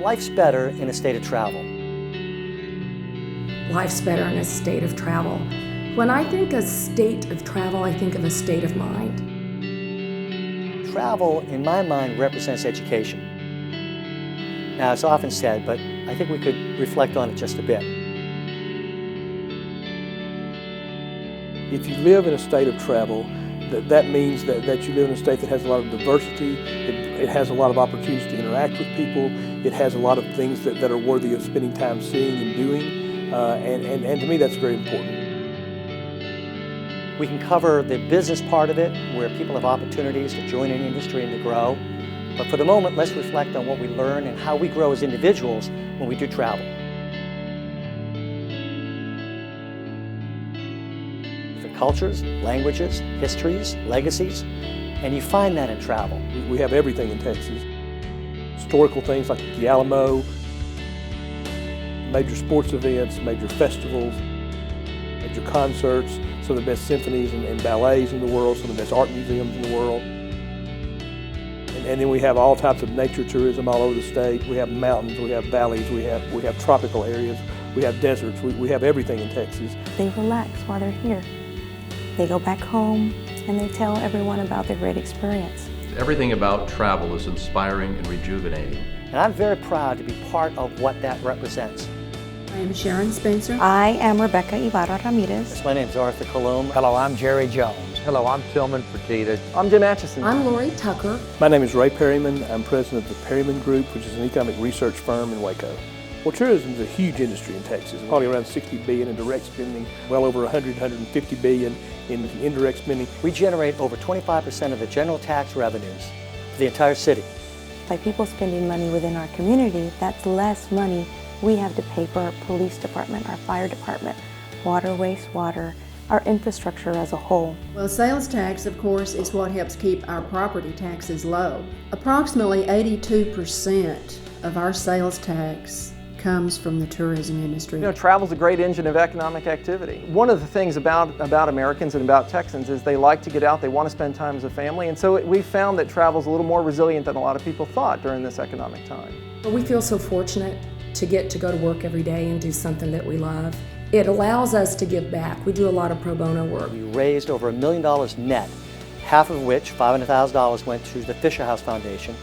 Life's better in a state of travel. Life's better in a state of travel. When I think of state of travel, I think of a state of mind. Travel, in my mind, represents education. Now, it's often said, but I think we could reflect on it just a bit. If you live in a state of travel, that means that you live in a state that has a lot of diversity, it has a lot of opportunities to interact with people, it has a lot of things that are worthy of spending time seeing and doing, and to me that's very important. We can cover the business part of it, where people have opportunities to join an industry and to grow. But for the moment, let's reflect on what we learn and how we grow as individuals when we do travel. Different cultures, languages, histories, legacies, and you find that in travel. We have everything in Texas. Historical things like the Alamo, major sports events, major festivals, major concerts, some of the best symphonies and ballets in the world, some of the best art museums in the world. And then we have all types of nature tourism all over the state. We have mountains, we have valleys, we have tropical areas, we have deserts, we have everything in Texas. They relax while they're here. They go back home and they tell everyone about their great experience. Everything about travel is inspiring and rejuvenating. And I'm very proud to be part of what that represents. I am Sharon Spencer. I am Rebecca Ibarra Ramirez. My name is Arthur Colomb. Hello, I'm Jerry Jones. Hello, I'm Tillman Fertitta. I'm Jim Atchison. I'm Lori Tucker. My name is Ray Perryman. I'm president of the Perryman Group, which is an economic research firm in Waco. Well, tourism is a huge industry in Texas, probably around $60 billion in direct spending, well over $150 billion in indirect spending. We generate over 25% of the general tax revenues for the entire city. By people spending money within our community, that's less money we have to pay for our police department, our fire department, water, wastewater, our infrastructure as a whole. Well, sales tax, of course, is what helps keep our property taxes low. Approximately 82% of our sales tax comes from the tourism industry. You know, travel's a great engine of economic activity. One of the things about Americans and about Texans is they like to get out, they want to spend time as a family, and so we found that travel's a little more resilient than a lot of people thought during this economic time. We feel so fortunate to get to go to work every day and do something that we love. It allows us to give back. We do a lot of pro bono work. We raised over $1 million net, half of which, $500,000, went to the Fisher House Foundation,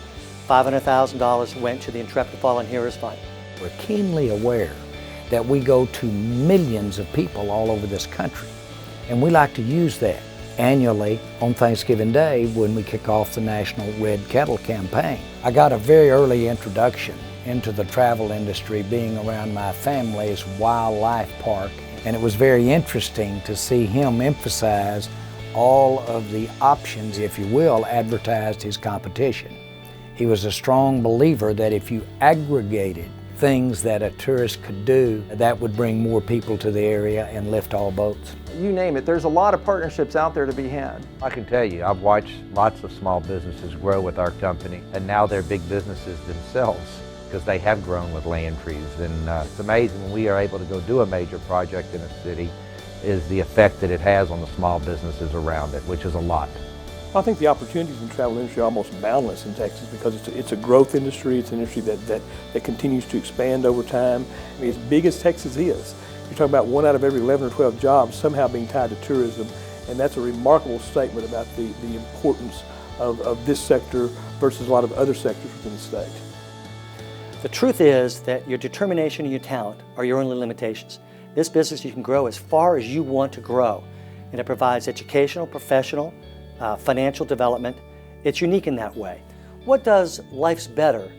$500,000 went to the Intrepid Fallen Heroes Fund. We're keenly aware that we go to millions of people all over this country, and we like to use that annually on Thanksgiving Day when we kick off the National Red Kettle Campaign. I got a very early introduction into the travel industry being around my family's wildlife park, and it was very interesting to see him emphasize all of the options, if you will, advertised his competition. He was a strong believer that if you aggregated things that a tourist could do, that would bring more people to the area and lift all boats. You name it, there's a lot of partnerships out there to be had. I can tell you, I've watched lots of small businesses grow with our company, and now they're big businesses themselves because they have grown with land trees. And it's amazing when we are able to go do a major project in a city is the effect that it has on the small businesses around it, which is a lot. I think the opportunities in the travel industry are almost boundless in Texas because it's a growth industry. It's an industry that continues to expand over time. I mean, as big as Texas is, you're talking about 1 out of every 11 or 12 jobs somehow being tied to tourism, and that's a remarkable statement about the importance of this sector versus a lot of other sectors within the state. The truth is that your determination and your talent are your only limitations. This business you can grow as far as you want to grow, and it provides educational, professional, financial development. It's unique in that way. What does life's better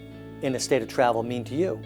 in a state of travel mean to you?